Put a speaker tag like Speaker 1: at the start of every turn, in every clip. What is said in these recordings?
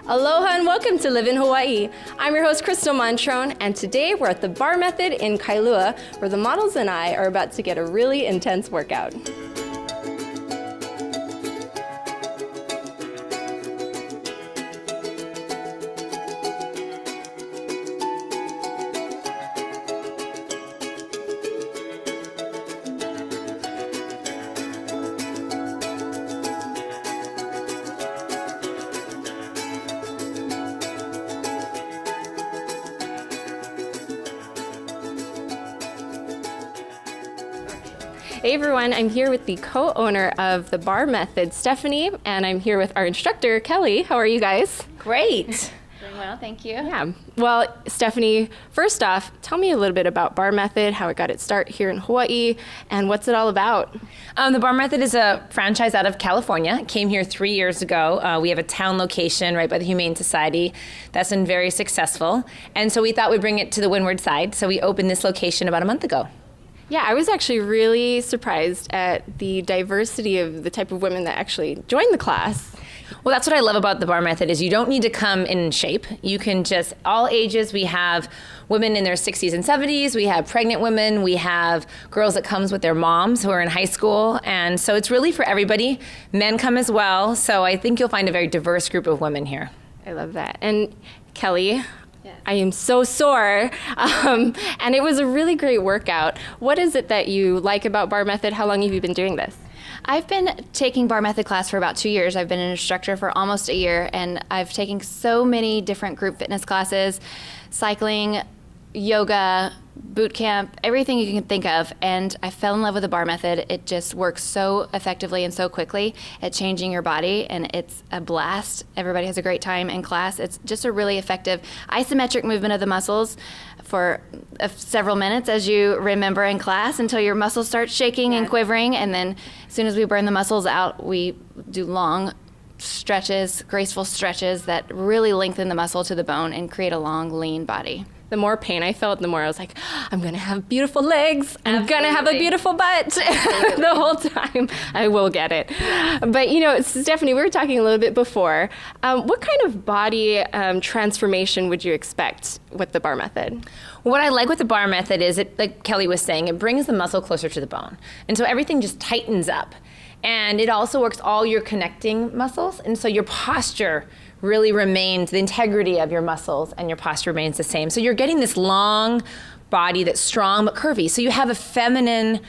Speaker 1: Aloha and welcome to Live in Hawaii. I'm your host, Crystal Montrone, and today we're at the Bar Method in Kailua, where the models and I are about to get a really intense workout. Hey everyone, I'm here with the co-owner of the Bar Method, Stephanie, and I'm here with our instructor, Kelly. How are you guys?
Speaker 2: Great. Doing well, thank you.
Speaker 1: Yeah. Well, Stephanie, first off, tell me a little bit about Bar Method, how it got its start here in Hawaii, and what's it all about?
Speaker 2: The Bar Method is a franchise out of California. It came here 3 years ago. We have a town location right by the Humane Society that's been very successful. And so we thought we'd bring it to the windward side. So we opened this location about a month ago.
Speaker 1: Yeah, I was actually really surprised at the diversity of the type of women that actually joined the class.
Speaker 2: Well, that's what I love about the Bar Method is you don't need to come in shape. You can just, all ages, we have women in their 60s and 70s, we have pregnant women, we have girls that comes with their moms who are in high school, and so it's really for everybody. Men come as well, so I think you'll find a very diverse group of women here.
Speaker 1: I love that. And Kelly, I am so sore, and it was a really great workout. What is it that you like about Bar Method? How long have you been doing this?
Speaker 3: I've been taking Bar Method class for about 2 years. I've been an instructor for almost a year, and I've taken so many different group fitness classes, cycling, yoga, boot camp, everything you can think of, and I fell in love with the Bar Method. It just works so effectively and so quickly at changing your body, and it's a blast. Everybody has a great time in class. It's just a really effective isometric movement of the muscles for several minutes, as you remember in class, until your muscles start shaking and quivering, and then as soon as we burn the muscles out, we do long stretches, graceful stretches that really lengthen the muscle to the bone and create a long, lean body.
Speaker 1: The more pain I felt, the more I was like, I'm gonna have beautiful legs. I'm gonna have a beautiful butt the whole time. I will get it. But you know, Stephanie, we were talking a little bit before. What kind of body transformation would you expect with the Bar Method?
Speaker 2: What I like with the Bar Method is, it, like Kelly was saying, it brings the muscle closer to the bone. And so everything just tightens up. And it also works all your connecting muscles. And so your posture really remains, the integrity of your muscles and your posture remains the same. So you're getting this long body that's strong but curvy. So you have a feminine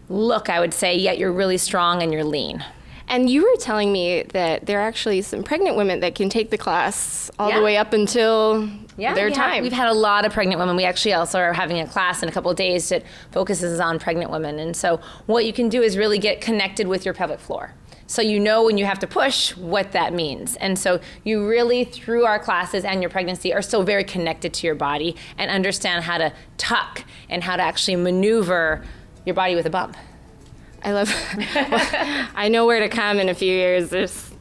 Speaker 2: look, I would say, yet you're really strong and you're lean.
Speaker 1: And you were telling me that there are actually some pregnant women that can take the class all the way up until their time.
Speaker 2: We've had a lot of pregnant women. We actually also are having a class in a couple of days that focuses on pregnant women. And so what you can do is really get connected with your pelvic floor. So you know when you have to push what that means. And so you really, through our classes and your pregnancy, are so very connected to your body and understand how to tuck and how to actually maneuver your body with a bump.
Speaker 1: I love I know where to come in a few years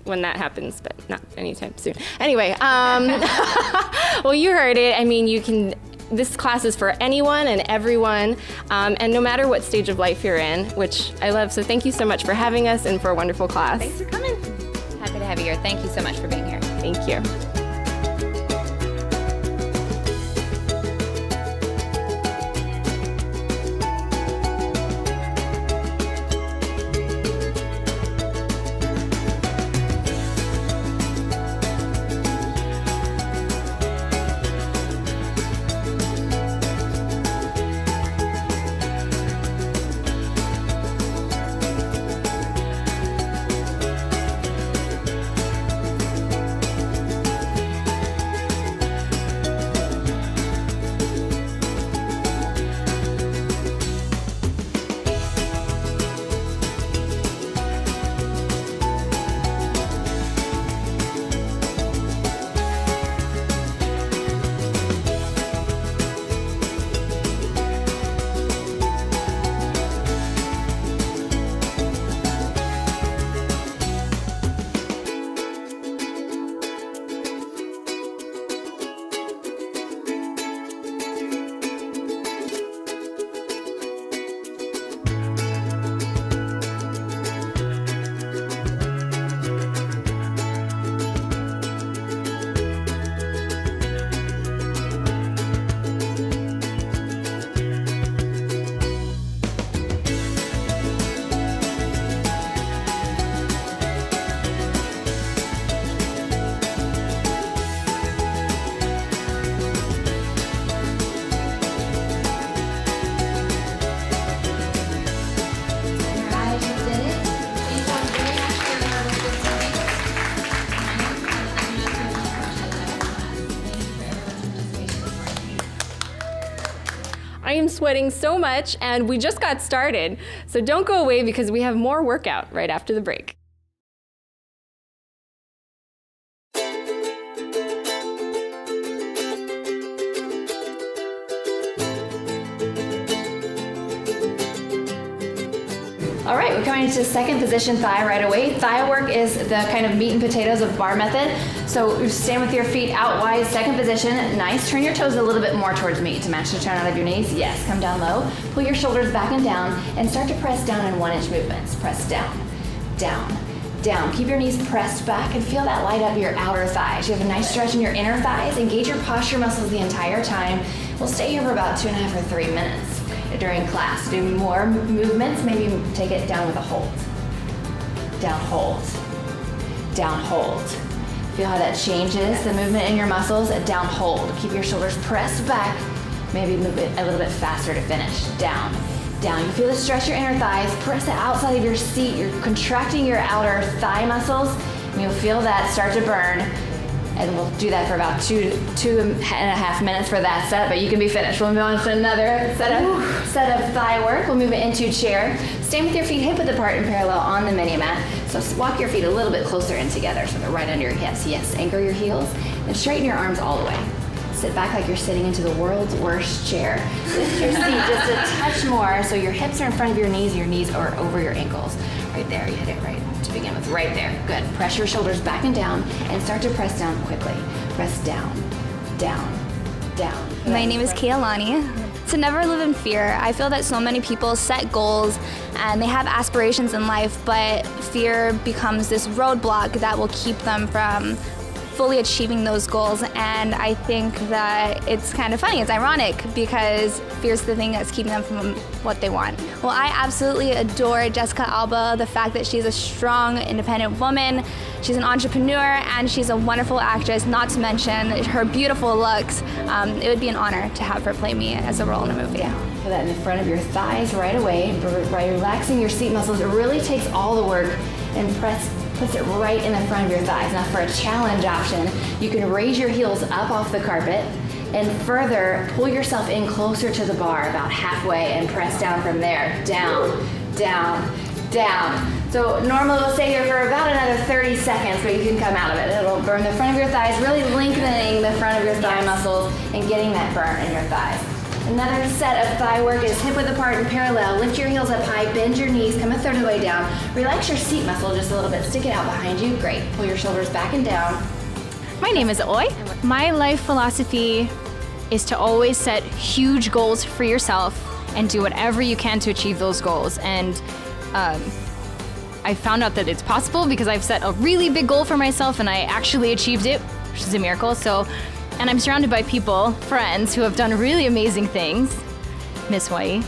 Speaker 1: when that happens, but not anytime soon. Anyway, well, you heard it. I mean, this class is for anyone and everyone, and no matter what stage of life you're in, which I love. So thank you so much for having us and for a wonderful class.
Speaker 3: Thanks for coming. Happy to have you here. Thank you so much for being here.
Speaker 1: Thank you. I am sweating so much, and we just got started. So don't go away because we have more workout right after the break.
Speaker 3: All right, we're coming to second position thigh right away. Thigh work is the kind of meat and potatoes of bar method. So you stand with your feet out wide, second position, nice. Turn your toes a little bit more towards me to match the turn out of your knees. Yes, come down low. Pull your shoulders back and down and start to press down in 1-inch movements. Press down, down, down. Keep your knees pressed back and feel that light up your outer thighs. You have a nice stretch in your inner thighs. Engage your posture muscles the entire time. We'll stay here for about 2.5 or 3 minutes. During class, do more movements, maybe take it down with a hold. Down, hold. Down, hold. Feel how that changes the movement in your muscles. Down, hold. Keep your shoulders pressed back. Maybe move it a little bit faster to finish. Down, down. You feel the stretch your inner thighs. Press the outside of your seat. You're contracting your outer thigh muscles, and you'll feel that start to burn. And we'll do that for about 2.5 minutes for that set, but you can be finished. We'll move on to another set of thigh work. We'll move it into chair. Stand with your feet hip width apart and parallel on the mini mat. So walk your feet a little bit closer in together so they're right under your hips. Yes, anchor your heels and straighten your arms all the way. Sit back like you're sitting into the world's worst chair. Lift your seat just a touch more so your hips are in front of your knees are over your ankles. Right there, you hit it right to begin with, right there. Good. Press your shoulders back and down and start to press down quickly. Press down, down, down.
Speaker 4: My name is Kealani. To never live in fear. I feel that so many people set goals and they have aspirations in life, but fear becomes this roadblock that will keep them from fully achieving those goals. And I think that it's kind of funny, it's ironic, because fear's the thing that's keeping them from what they want. Well, I absolutely adore Jessica Alba, the fact that she's a strong, independent woman, she's an entrepreneur, and she's a wonderful actress, not to mention her beautiful looks. It would be an honor to have her play me as a role in a movie.
Speaker 3: Feel that in the front of your thighs right away, by relaxing your seat muscles. It really takes all the work and puts it right in the front of your thighs. Now for a challenge option, you can raise your heels up off the carpet and further pull yourself in closer to the bar, about halfway, and press down from there. Down, down, down. So normally we'll stay here for about another 30 seconds, but you can come out of it. It'll burn the front of your thighs, really lengthening the front of your thigh muscles and getting that burn in your thighs. Another set of thigh work is hip width apart and parallel. Lift your heels up high, bend your knees, come a third of the way down. Relax your seat muscle just a little bit. Stick it out behind you. Great. Pull your shoulders back and down.
Speaker 5: My name is Oi. My life philosophy is to always set huge goals for yourself and do whatever you can to achieve those goals. And I found out that it's possible because I've set a really big goal for myself and I actually achieved it, which is a miracle. And I'm surrounded by people, friends, who have done really amazing things. Miss Hawaii.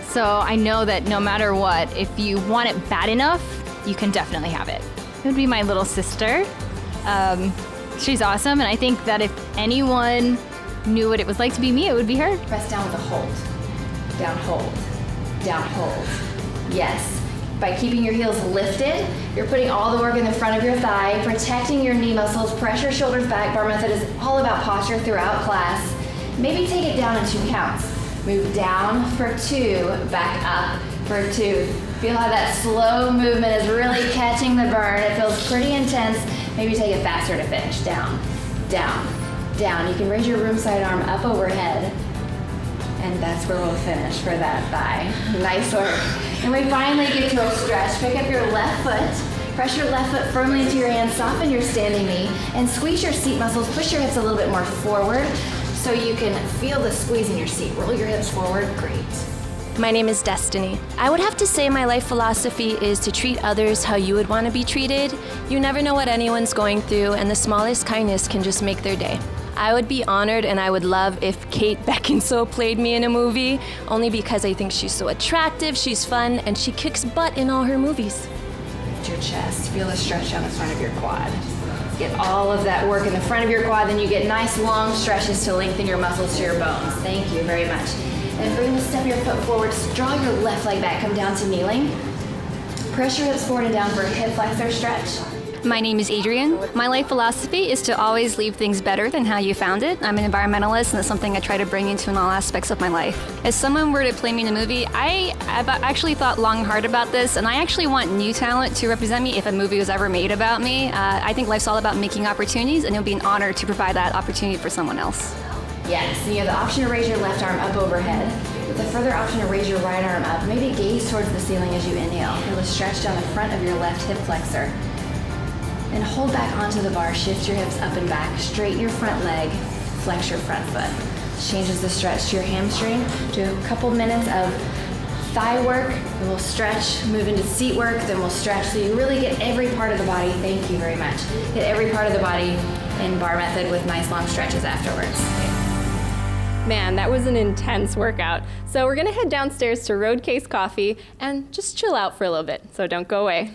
Speaker 5: So I know that no matter what, if you want it bad enough, you can definitely have it. It would be my little sister. She's awesome, and I think that if anyone knew what it was like to be me, it would be her.
Speaker 3: Press down with a hold. Down, hold. Down, hold. Yes. By keeping your heels lifted, you're putting all the work in the front of your thigh, protecting your knee muscles, press your shoulders back. Bar method is all about posture throughout class. Maybe take it down in 2 counts. Move down for 2, back up for 2. Feel how that slow movement is really catching the burn. It feels pretty intense. Maybe take it faster to finish. Down, down, down. You can raise your room side arm up overhead. And that's where we'll finish for that thigh. Nice work. And we finally get to a stretch. Pick up your left foot. Press your left foot firmly into your hand. Soften your standing knee. And squeeze your seat muscles. Push your hips a little bit more forward so you can feel the squeeze in your seat. Roll your hips forward. Great.
Speaker 6: My name is Destiny. I would have to say my life philosophy is to treat others how you would want to be treated. You never know what anyone's going through, and the smallest kindness can just make their day. I would be honored and I would love if Kate Beckinsale played me in a movie, only because I think she's so attractive, she's fun, and she kicks butt in all her movies.
Speaker 3: Lift your chest. Feel the stretch on the front of your quad. Get all of that work in the front of your quad, then you get nice long stretches to lengthen your muscles to your bones. Thank you very much. And bring the step of your foot forward. Draw your left leg back. Come down to kneeling. Press your hips forward and down for a hip flexor stretch.
Speaker 5: My name is Adrian. My life philosophy is to always leave things better than how you found it. I'm an environmentalist, and it's something I try to bring into in all aspects of my life. If someone were to play me in a movie, I've actually thought long and hard about this, and I actually want new talent to represent me if a movie was ever made about me. I think life's all about making opportunities, and it would be an honor to provide that opportunity for someone else.
Speaker 7: Yes, and you have the option to raise your left arm up overhead. With the further option to raise your right arm up, maybe gaze towards the ceiling as you inhale. Feel a stretch down the front of your left hip flexor. Then hold back onto the bar, shift your hips up and back, straighten your front leg, flex your front foot. This changes the stretch to your hamstring. Do a couple minutes of thigh work, then we'll stretch, move into seat work, then we'll stretch. So you really get every part of the body, thank you very much. Get every part of the body in bar method with nice long stretches afterwards.
Speaker 1: Man, that was an intense workout. So we're gonna head downstairs to Roadcase Coffee and just chill out for a little bit, so don't go away.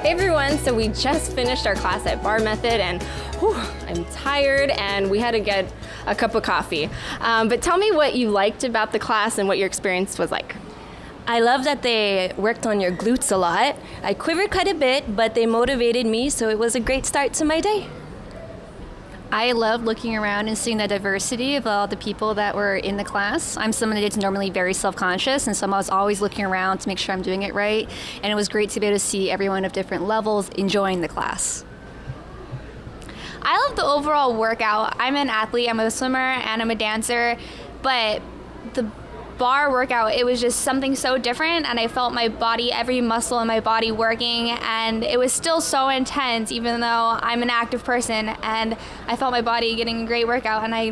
Speaker 1: Hey everyone, so we just finished our class at Bar Method and whew, I'm tired and we had to get a cup of coffee. But tell me what you liked about the class and what your experience was like.
Speaker 6: I love that they worked on your glutes a lot. I quivered quite a bit, but they motivated me, so it was a great start to my day.
Speaker 5: I love looking around and seeing the diversity of all the people that were in the class. I'm someone that's normally very self-conscious, and so I was always looking around to make sure I'm doing it right. And it was great to be able to see everyone of different levels enjoying the class.
Speaker 3: I love the overall workout. I'm an athlete, I'm a swimmer, and I'm a dancer, but the bar workout, it was just something so different, and I felt my body, every muscle in my body working, and it was still so intense even though I'm an active person, and I felt my body getting a great workout, and I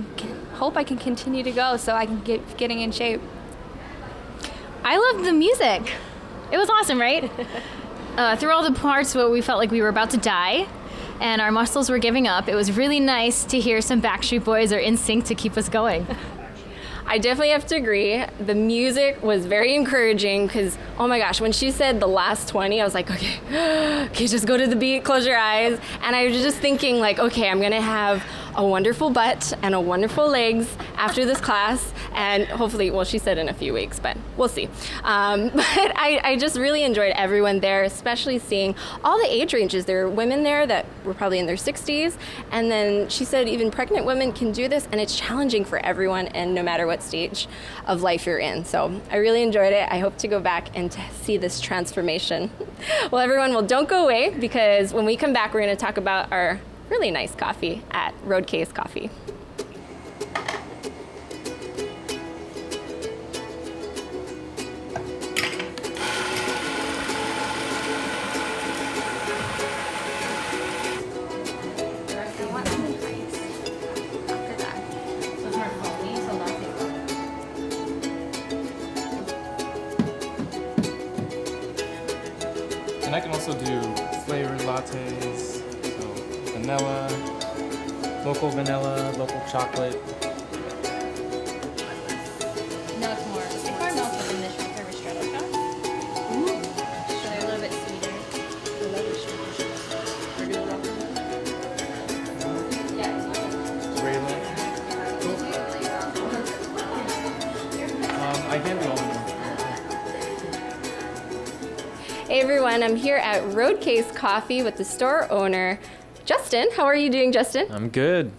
Speaker 3: hope I can continue to go so I can get getting in shape.
Speaker 5: I loved the music. It was awesome, right? Through all the parts where we felt like we were about to die and our muscles were giving up, it was really nice to hear some Backstreet Boys or NSYNC to keep us going.
Speaker 1: I definitely have to agree. The music was very encouraging because, oh my gosh, when she said the last 20, I was like, okay, just go to the beat, close your eyes. And I was just thinking like, okay, I'm gonna have a wonderful butt and a wonderful legs after this class. And hopefully, well, she said in a few weeks, but we'll see. But I just really enjoyed everyone there, especially seeing all the age ranges. There were women there that were probably in their 60s. And then she said even pregnant women can do this, and it's challenging for everyone, and no matter what stage of life you're in. So I really enjoyed it. I hope to go back and to see this transformation. Well, everyone, well, don't go away, because when we come back, we're going to talk about our really nice coffee at Roadcase Coffee.
Speaker 8: And I can also do flavored lattes, so vanilla, local chocolate.
Speaker 3: No, it's more. It's more milk with initial for ristretto shots. So they're a little bit sweeter.
Speaker 1: everyone. I'm here at Roadcase Coffee with the store owner, Justin. How are you doing, Justin?
Speaker 8: I'm good.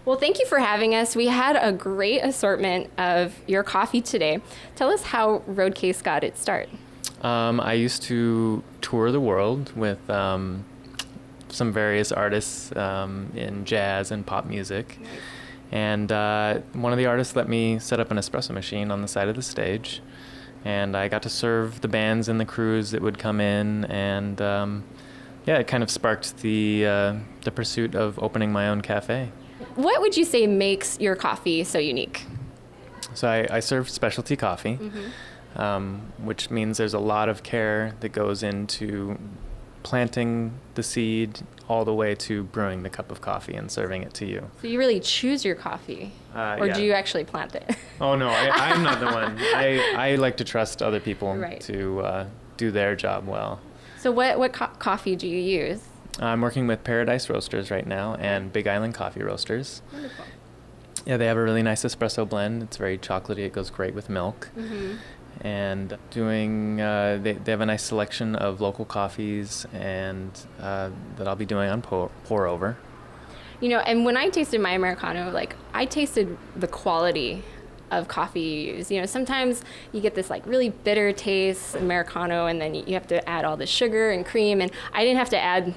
Speaker 1: Well, thank you for having us. We had a great assortment of your coffee today. Tell us how Roadcase got its start.
Speaker 8: I used to tour the world with some various artists in jazz and pop music. And one of the artists let me set up an espresso machine on the side of the stage. And I got to serve the bands and the crews that would come in. And it kind of sparked the pursuit of opening my own cafe.
Speaker 1: What would you say makes your coffee so unique?
Speaker 8: So I serve specialty coffee, which means there's a lot of care that goes into planting the seed all the way to brewing the cup of coffee and serving it to you.
Speaker 1: So you really choose your coffee, or
Speaker 8: yeah.
Speaker 1: do you actually plant it?
Speaker 8: Oh no, I'm not the one. I like to trust other people
Speaker 1: Right.
Speaker 8: to do their job well.
Speaker 1: So what coffee do you use?
Speaker 8: I'm working with Paradise Roasters right now and Big Island Coffee Roasters.
Speaker 1: Wonderful.
Speaker 8: Yeah, they have a really nice espresso blend. It's very chocolatey. It goes great with milk. And doing, they have a nice selection of local coffees and that I'll be doing on pour over.
Speaker 1: You know, and when I tasted my Americano, I tasted the quality of coffee you use. You know, sometimes you get this really bitter taste, Americano, and then you have to add all the sugar and cream, and I didn't have to add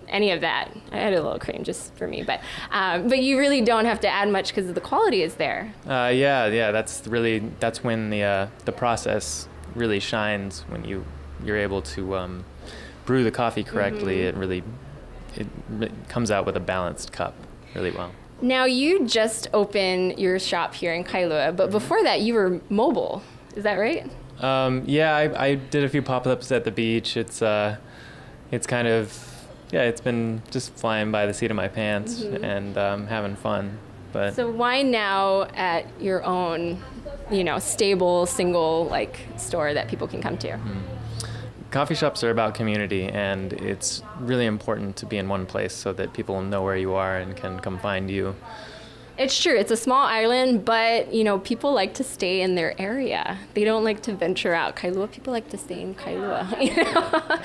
Speaker 1: any of that. I added a little cream just for me, but you really don't have to add much because the quality is there.
Speaker 8: That's when the process really shines when you're able to brew the coffee correctly. It really comes out with a balanced cup really well.
Speaker 1: Now you just opened your shop here in Kailua, but before that you were mobile. Is that right?
Speaker 8: I did a few pop-ups at the beach. It's kind of it's been just flying by the seat of my pants and having fun. But
Speaker 1: So why now at your own, stable, single store that people can come to?
Speaker 8: Coffee shops are about community, and it's really important to be in one place so that people know where you are and can come find you.
Speaker 1: It's true. It's a small island, but, people like to stay in their area. They don't like to venture out. Kailua people like to stay in Kailua,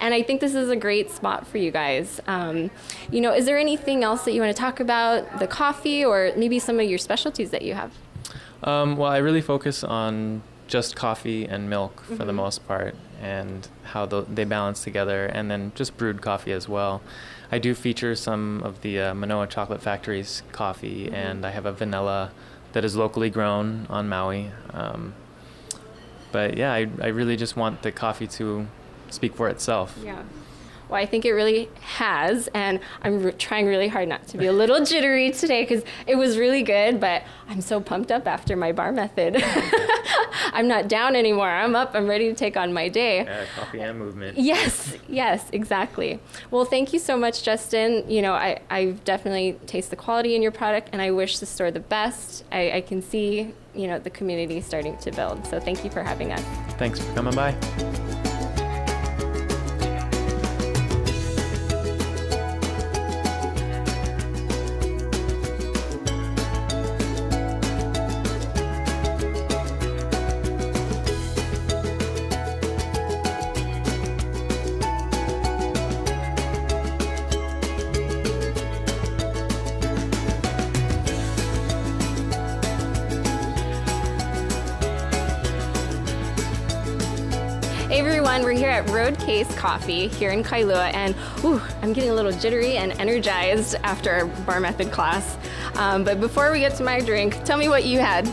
Speaker 1: And I think this is a great spot for you guys. Is there anything else that you want to talk about, the coffee, or maybe some of your specialties that you have?
Speaker 8: Well, I really focus on just coffee and milk for the most part, and how they balance together, and then just brewed coffee as well. I do feature some of the Manoa Chocolate Factory's coffee, and I have a vanilla that is locally grown on Maui. I really just want the coffee to speak for itself.
Speaker 1: Yeah. Well, I think it really has, and I'm trying really hard not to be a little jittery today because it was really good, but I'm so pumped up after my bar method. I'm not down anymore. I'm up. I'm ready to take on my day.
Speaker 8: Yeah, coffee and movement.
Speaker 1: Yes, exactly. Well, thank you so much, Justin. I definitely taste the quality in your product, and I wish the store the best. I can see, the community starting to build. So thank you for having us.
Speaker 8: Thanks for coming by.
Speaker 1: Hey everyone, we're here at Roadcase Coffee here in Kailua, and I'm getting a little jittery and energized after our bar method class. But before we get to my drink, tell me what you had.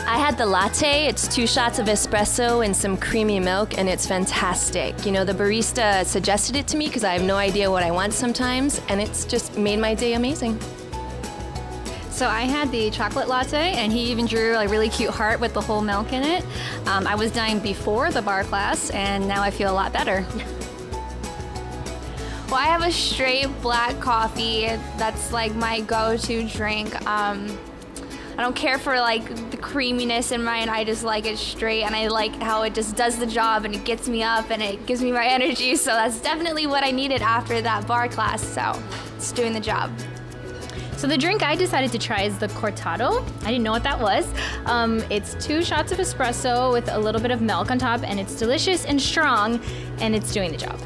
Speaker 6: I had the latte. It's 2 shots of espresso and some creamy milk, and it's fantastic. The barista suggested it to me because I have no idea what I want sometimes, and it's just made my day amazing.
Speaker 5: So I had the chocolate latte, and he even drew a really cute heart with the whole milk in it. I was dying before the bar class, and now I feel a lot better.
Speaker 4: Well, I have a straight black coffee. That's my go-to drink. I don't care for the creaminess in mine. I just like it straight, and I like how it just does the job, and it gets me up, and it gives me my energy. So that's definitely what I needed after that bar class. So it's doing the job.
Speaker 5: So the drink I decided to try is the cortado. I didn't know what that was. It's 2 shots of espresso with a little bit of milk on top, and it's delicious and strong, and it's doing the job.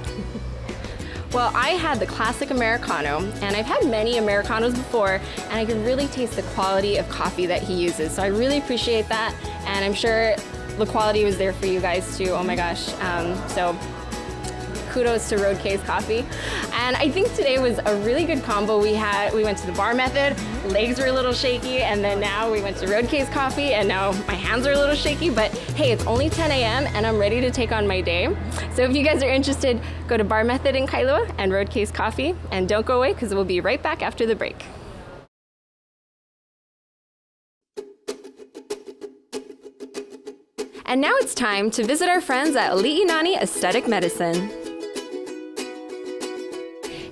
Speaker 1: Well, I had the classic Americano, and I've had many Americanos before, and I can really taste the quality of coffee that he uses. So I really appreciate that, and I'm sure the quality was there for you guys too. Oh my gosh. So kudos to Roadcase Coffee. And I think today was a really good combo. We went to the bar method, legs were a little shaky, and then now we went to Roadcase Coffee, and now my hands are a little shaky, but hey, it's only 10 a.m. and I'm ready to take on my day. So if you guys are interested, go to Bar Method in Kailua and Roadcase Coffee, and don't go away because we'll be right back after the break. And now it's time to visit our friends at Li'inani Aesthetic Medicine.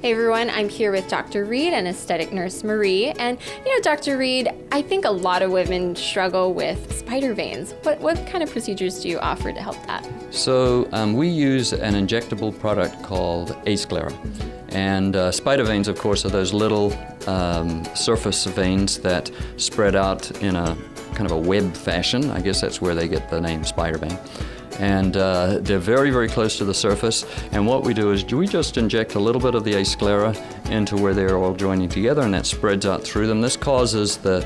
Speaker 1: Hey everyone, I'm here with Dr. Reed and aesthetic nurse Marie. And you know, Dr. Reed, I think a lot of women struggle with spider veins. What kind of procedures do you offer to help that?
Speaker 9: So we use an injectable product called Asclera. And spider veins, of course, are those little surface veins that spread out in a kind of a web fashion. I guess that's where they get the name spider vein. And they're very, very close to the surface. And what we do is we just inject a little bit of the Asclera into where they're all joining together, and that spreads out through them. This causes the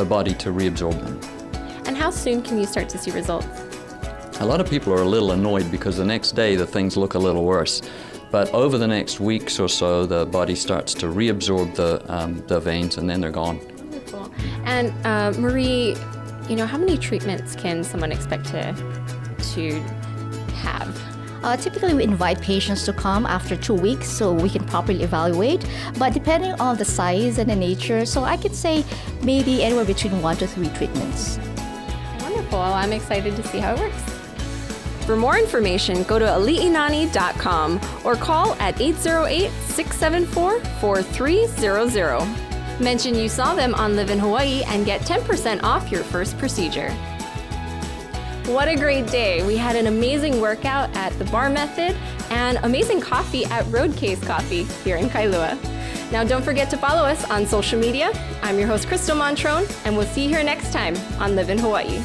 Speaker 9: body to reabsorb them.
Speaker 1: And how soon can you start to see results?
Speaker 9: A lot of people are a little annoyed because the next day the things look a little worse. But over the next weeks or so, the body starts to reabsorb the veins, and then they're gone.
Speaker 1: Wonderful. And Marie, you know, how many treatments can someone expect to have?
Speaker 10: Typically, we invite patients to come after 2 weeks so we can properly evaluate. But depending on the size and the nature, so I could say maybe anywhere between 1 to 3 treatments.
Speaker 1: Wonderful. Well, I'm excited to see how it works. For more information, go to li'inani.com or call at 808-674-4300. Mention you saw them on Livin Hawaii and get 10% off your first procedure. What a great day. We had an amazing workout at the Bar Method and amazing coffee at Roadcase Coffee here in Kailua. Now don't forget to follow us on social media. I'm your host, Crystal Montrone, and we'll see you here next time on Livin Hawaii.